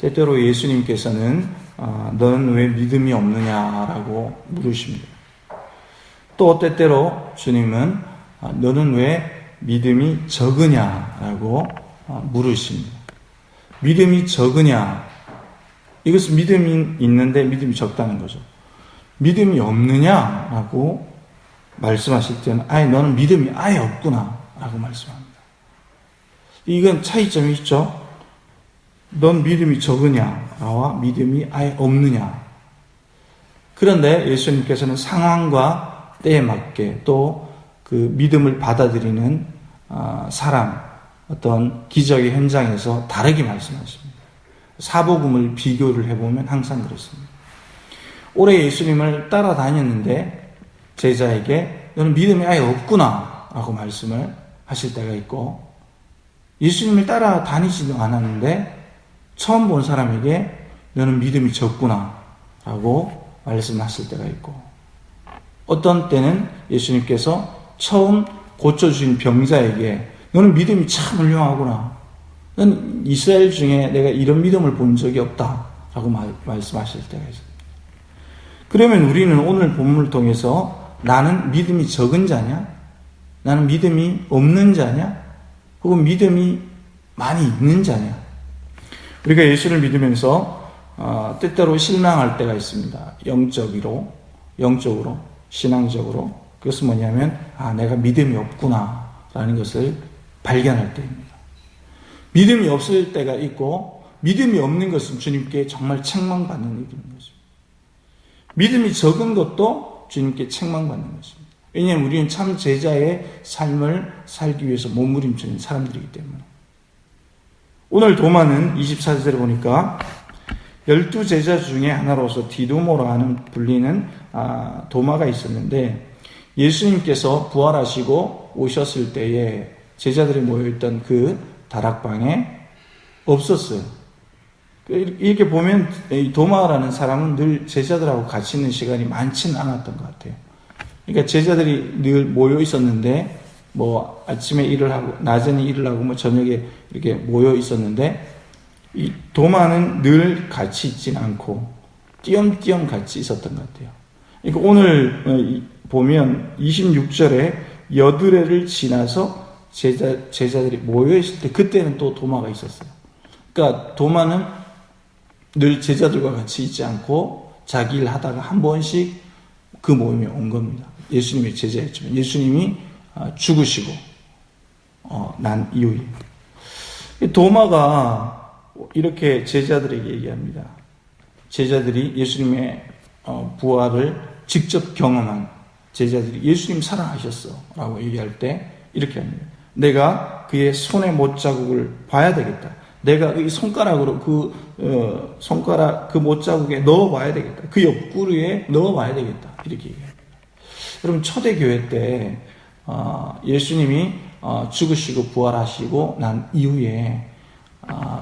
때때로 예수님께서는 너는 왜 믿음이 없느냐라고 물으십니다. 또 때때로 주님은 너는 왜 믿음이 적으냐라고 물으십니다. 믿음이 적으냐, 이것은 믿음이 있는데 믿음이 적다는 거죠. 믿음이 없느냐라고 말씀하실 때는 아예 너는 믿음이 아예 없구나 라고 말씀합니다. 이건 차이점이 있죠. 넌 믿음이 적으냐와 믿음이 아예 없느냐. 그런데 예수님께서는 상황과 때에 맞게 또 그 믿음을 받아들이는 사람, 어떤 기적의 현장에서 다르게 말씀하십니다. 사복음을 비교를 해보면 항상 그렇습니다. 오래 예수님을 따라다녔는데 제자에게 너는 믿음이 아예 없구나 라고 말씀을 하실 때가 있고, 예수님을 따라다니지도 않았는데 처음 본 사람에게 너는 믿음이 적구나 라고 말씀하실 때가 있고, 어떤 때는 예수님께서 처음 고쳐주신 병자에게 너는 믿음이 참 훌륭하구나, 넌 이스라엘 중에 내가 이런 믿음을 본 적이 없다 라고 말씀하실 때가 있습니다. 그러면 우리는 오늘 본문을 통해서 나는 믿음이 적은 자냐? 나는 믿음이 없는 자냐? 혹은 믿음이 많이 있는 자냐? 우리가 예수를 믿으면서 때때로 실망할 때가 있습니다. 영적으로, 신앙적으로. 그것은 뭐냐면 내가 믿음이 없구나 라는 것을 발견할 때입니다. 믿음이 없을 때가 있고, 믿음이 없는 것은 주님께 정말 책망받는 일인 것입니다. 믿음이 적은 것도 주님께 책망받는 것입니다. 왜냐하면 우리는 참 제자의 삶을 살기 위해서 몸부림치는 사람들이기 때문에. 오늘 도마는 24절에 보니까 12제자 중에 하나로서 디두모라 하는 불리는 도마가 있었는데, 예수님께서 부활하시고 오셨을 때에 제자들이 모여있던 그 다락방에 없었어요. 이렇게 보면 이 도마라는 사람은 늘 제자들하고 같이 있는 시간이 많지는 않았던 것 같아요. 그러니까 제자들이 늘 모여 있었는데 뭐 아침에 일을 하고 낮에는 일을 하고 뭐 저녁에 이렇게 모여 있었는데, 이 도마는 늘 같이 있진 않고 띄엄띄엄 같이 있었던 것 같아요. 그러니까 오늘 보면 26절에 여드레를 지나서 제자들이 모여 있을 때 그때는 또 도마가 있었어요. 그러니까 도마는 늘 제자들과 같이 있지 않고 자기 일 하다가 한 번씩 그 모임에 온 겁니다. 예수님의 제자였지만 예수님이 죽으시고 난 이후에 도마가 이렇게 제자들에게 얘기합니다. 제자들이 예수님의 부활을 직접 경험한 제자들이 예수님 살아나셨어 라고 얘기할 때 이렇게 합니다. 내가 그의 손의 못자국을 봐야 되겠다. 내가 이 손가락으로 그 못자국에 넣어봐야 되겠다. 그 옆구리에 넣어봐야 되겠다. 이렇게 얘기합니다. 여러분, 초대교회 때 예수님이 죽으시고 부활하시고 난 이후에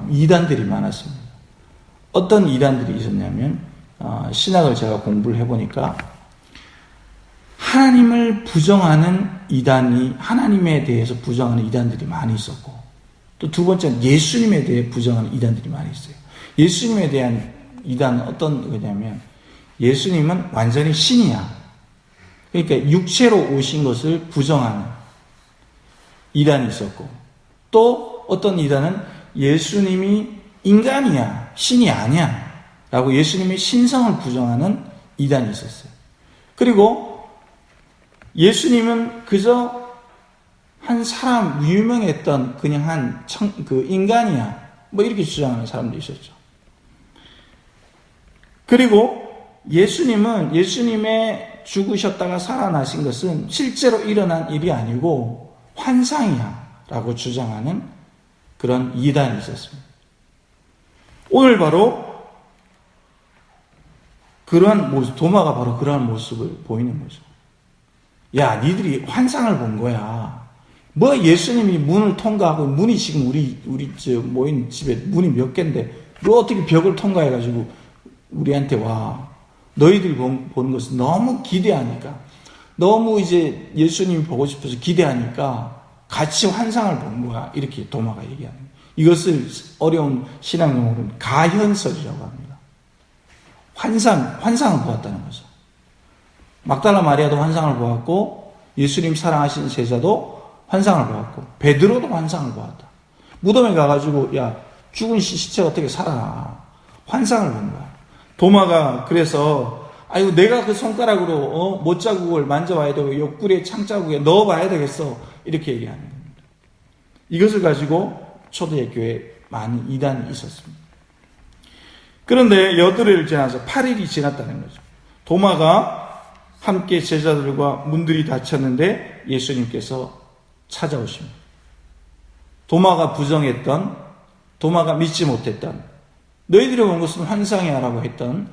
이단들이 많았습니다. 어떤 이단들이 있었냐면 신학을 제가 공부를 해보니까 하나님을 부정하는 이단이, 하나님에 대해서 부정하는 이단들이 많이 있었고, 또 두 번째는 예수님에 대해 부정하는 이단들이 많이 있어요. 예수님에 대한 이단은 어떤 거냐면 예수님은 완전히 신이야. 그러니까 육체로 오신 것을 부정하는 이단이 있었고, 또 어떤 이단은 예수님이 인간이야, 신이 아니야 라고 예수님의 신성을 부정하는 이단이 있었어요. 그리고 예수님은 그저 한 사람, 유명했던 그냥 그 인간이야 뭐 이렇게 주장하는 사람도 있었죠. 그리고 예수님의 죽으셨다가 살아나신 것은 실제로 일어난 일이 아니고 환상이야 라고 주장하는 그런 이단이 있었습니다. 오늘 바로 그러한 모습, 도마가 바로 그러한 모습을 보이는 거죠. 야, 니들이 환상을 본 거야. 뭐 예수님이 문을 통과하고, 문이 지금 우리 모인 집에 문이 몇 개인데 너 어떻게 벽을 통과해가지고 우리한테 와. 너희들이 보는 것은 너무 기대하니까, 너무 이제 예수님이 보고 싶어서 기대하니까 같이 환상을 본 거야. 이렇게 도마가 얘기하는 거예요. 이것을 어려운 신앙용어로는 가현설이라고 합니다. 환상을 보았다는 거죠. 막달라 마리아도 환상을 보았고, 예수님 사랑하신 제자도 환상을 보았고, 베드로도 환상을 보았다. 무덤에 가가지고, 야, 죽은 시체가 어떻게 살아? 환상을 본 거야. 도마가 그래서, 아이고, 내가 그 손가락으로, 못자국을 만져봐야 되고, 옆구리에 창자국에 넣어봐야 되겠어. 이렇게 얘기하는 겁니다. 이것을 가지고 초대교회에 많은 이단이 있었습니다. 그런데 여드레를 지나서 8일이 지났다는 거죠. 도마가 함께 제자들과 문들이 닫혔는데 예수님께서 찾아오십니다. 도마가 부정했던, 도마가 믿지 못했던, 너희들이 본 것은 환상이야 라고 했던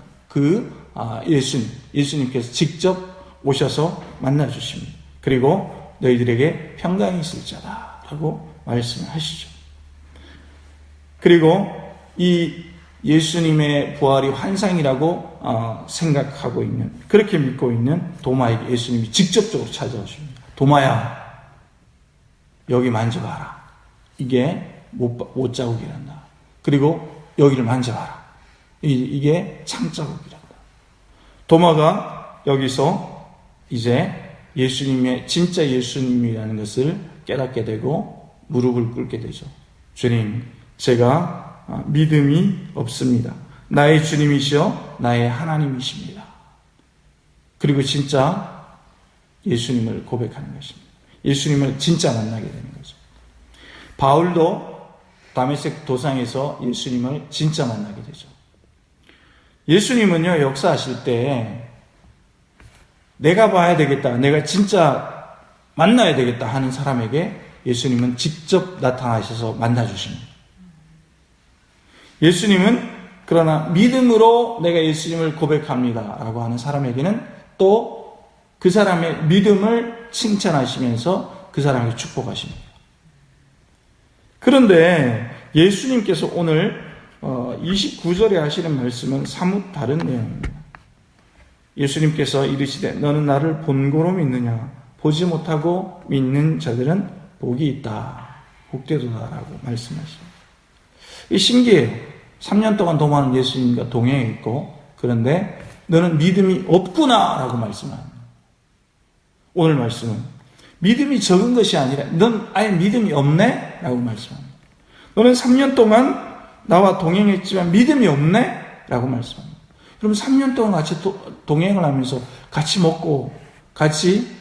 예수님께서 직접 오셔서 만나주십니다. 그리고 너희들에게 평강이 있을 자다 라고 말씀을 하시죠. 그리고 이 예수님의 부활이 환상이라고 생각하고 있는, 그렇게 믿고 있는 도마에게 예수님이 직접적으로 찾아오십니다. 도마야, 여기 만져봐라. 이게 못자국이란다. 그리고 여기를 만져봐라. 이게 창자국이란다. 도마가 여기서 이제 예수님의 진짜 예수님이라는 것을 깨닫게 되고 무릎을 꿇게 되죠. 주님, 제가 믿음이 없습니다. 나의 주님이시여 나의 하나님이십니다. 그리고 진짜 예수님을 고백하는 것입니다. 예수님을 진짜 만나게 되는 거죠. 바울도 다메섹 도상에서 예수님을 진짜 만나게 되죠. 예수님은요, 역사하실 때 내가 봐야 되겠다, 내가 진짜 만나야 되겠다 하는 사람에게 예수님은 직접 나타나셔서 만나주십니다. 예수님은 그러나 믿음으로 내가 예수님을 고백합니다 라고 하는 사람에게는 또 그 사람의 믿음을 칭찬하시면서 그 사람에게 축복하십니다. 그런데 예수님께서 오늘 29절에 하시는 말씀은 사뭇 다른 내용입니다. 예수님께서 이르시되 너는 나를 본고로 믿느냐? 보지 못하고 믿는 자들은 복이 있다. 복되도다라고 말씀하십니다. 이 신기해요. 3년 동안 도마는 예수님과 동행해 있고, 그런데 너는 믿음이 없구나 라고 말씀합니다. 오늘 말씀은 믿음이 적은 것이 아니라 넌 아예 믿음이 없네? 라고 말씀합니다. 너는 3년 동안 나와 동행했지만 믿음이 없네? 라고 말씀합니다. 그럼 3년 동안 같이 동행을 하면서 같이 먹고, 같이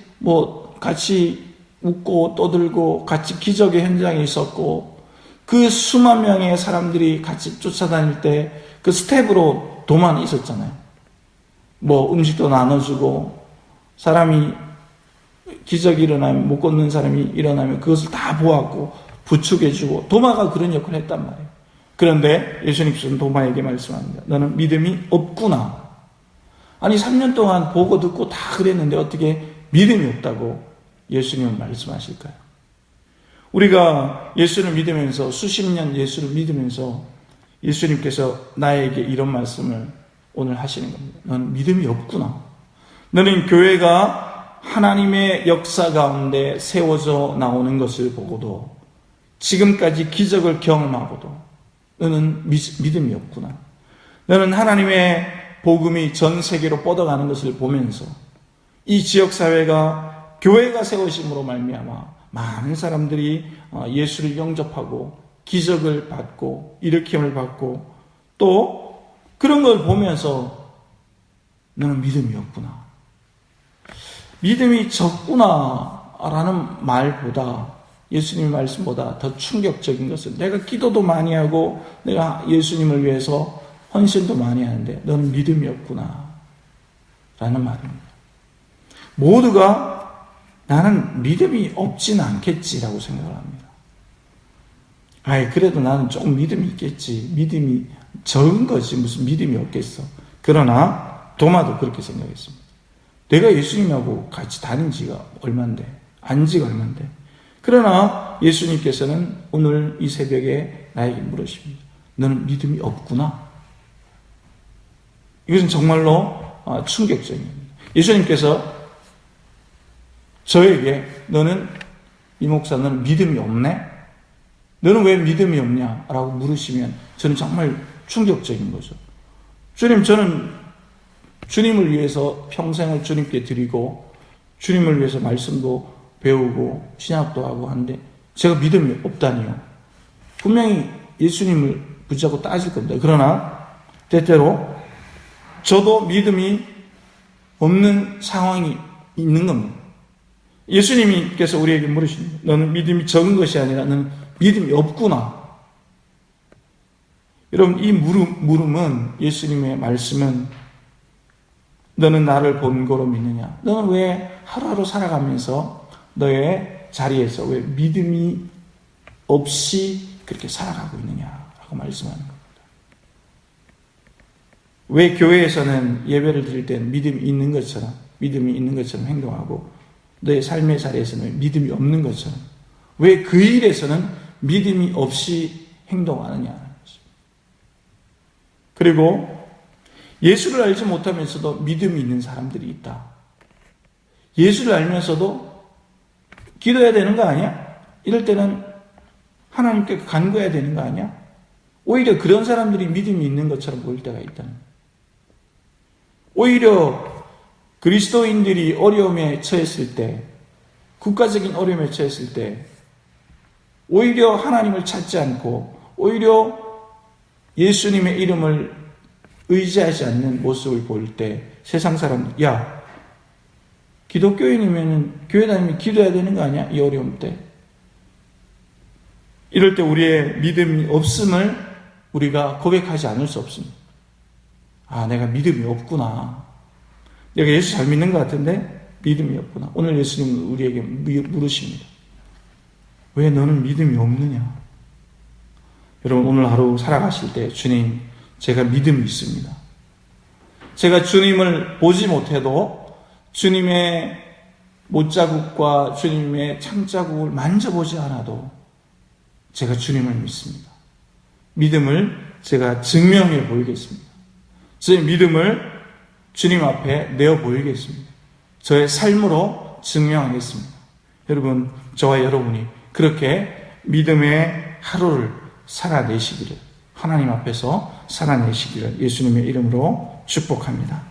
웃고 떠들고, 같이 기적의 현장에 있었고, 그 수만 명의 사람들이 같이 쫓아다닐 때 그 스텝으로 도만 있었잖아요. 음식도 나눠주고, 사람이 기적이 일어나면, 못 걷는 사람이 일어나면 그것을 다 보았고, 부축해주고, 도마가 그런 역할을 했단 말이에요. 그런데 예수님께서는 도마에게 말씀합니다. 너는 믿음이 없구나. 아니 3년 동안 보고 듣고 다 그랬는데 어떻게 믿음이 없다고 예수님은 말씀하실까요? 우리가 예수를 믿으면서 수십 년 예수를 믿으면서 예수님께서 나에게 이런 말씀을 오늘 하시는 겁니다. 너는 믿음이 없구나. 너는 교회가 하나님의 역사 가운데 세워져 나오는 것을 보고도, 지금까지 기적을 경험하고도 너는 믿음이 없구나. 너는 하나님의 복음이 전 세계로 뻗어가는 것을 보면서 이 지역사회가 교회가 세우심으로 말미암아 많은 사람들이 예수를 영접하고 기적을 받고 일으킴을 받고 또 그런 걸 보면서 너는 믿음이 없구나. 믿음이 적구나라는 말보다, 예수님의 말씀보다 더 충격적인 것은 내가 기도도 많이 하고 내가 예수님을 위해서 헌신도 많이 하는데 너는 믿음이 없구나 라는 말입니다. 모두가 나는 믿음이 없지는 않겠지라고 생각을 합니다. 그래도 나는 조금 믿음이 있겠지. 믿음이 적은 거지 무슨 믿음이 없겠어. 그러나 도마도 그렇게 생각했습니다. 내가 예수님하고 같이 다닌 지가 얼만데, 안 지가 얼만데. 그러나 예수님께서는 오늘 이 새벽에 나에게 물으십니다. 너는 믿음이 없구나. 이것은 정말로 충격적입니다. 예수님께서 저에게 너는 이 목사 너는 믿음이 없네? 너는 왜 믿음이 없냐? 라고 물으시면 저는 정말 충격적인 거죠. 주님, 저는 주님을 위해서 평생을 주님께 드리고 주님을 위해서 말씀도 배우고 신학도 하고 하는데 제가 믿음이 없다니요. 분명히 예수님을 붙잡고 따질 겁니다. 그러나 때때로 저도 믿음이 없는 상황이 있는 겁니다. 예수님께서 우리에게 물으십니다. 너는 믿음이 적은 것이 아니라 너는 믿음이 없구나. 여러분, 이 물음은, 예수님의 말씀은 너는 나를 본고로 믿느냐? 너는 왜 하루하루 살아가면서 너의 자리에서 왜 믿음이 없이 그렇게 살아가고 있느냐라고 말씀하는 겁니다. 왜 교회에서는 예배를 드릴 때는 믿음이 있는 것처럼 행동하고 너의 삶의 자리에서는 믿음이 없는 것처럼, 왜 그 일에서는 믿음이 없이 행동하느냐는 것입니다. 그리고 예수를 알지 못하면서도 믿음이 있는 사람들이 있다. 예수를 알면서도 기도해야 되는 거 아니야? 이럴 때는 하나님께 간구해야 되는 거 아니야? 오히려 그런 사람들이 믿음이 있는 것처럼 보일 때가 있다는 거예요. 오히려 그리스도인들이 어려움에 처했을 때, 국가적인 어려움에 처했을 때 오히려 하나님을 찾지 않고 오히려 예수님의 이름을 의지하지 않는 모습을 볼 때 세상 사람들, 야, 기독교인이면 교회 다니면 기도해야 되는 거 아니야? 이 어려움 때. 이럴 때 우리의 믿음이 없음을 우리가 고백하지 않을 수 없습니다. 아, 내가 믿음이 없구나. 내가 예수 잘 믿는 것 같은데 믿음이 없구나. 오늘 예수님은 우리에게 물으십니다. 왜 너는 믿음이 없느냐? 여러분, 오늘 하루 살아가실 때 주님, 제가 믿음이 있습니다. 제가 주님을 보지 못해도 주님의 못자국과 주님의 창자국을 만져보지 않아도 제가 주님을 믿습니다. 믿음을 제가 증명해 보이겠습니다. 제 믿음을 주님 앞에 내어 보이겠습니다. 저의 삶으로 증명하겠습니다. 여러분, 저와 여러분이 그렇게 믿음의 하루를 살아내시기를, 하나님 앞에서 살아내시기를 예수님의 이름으로 축복합니다.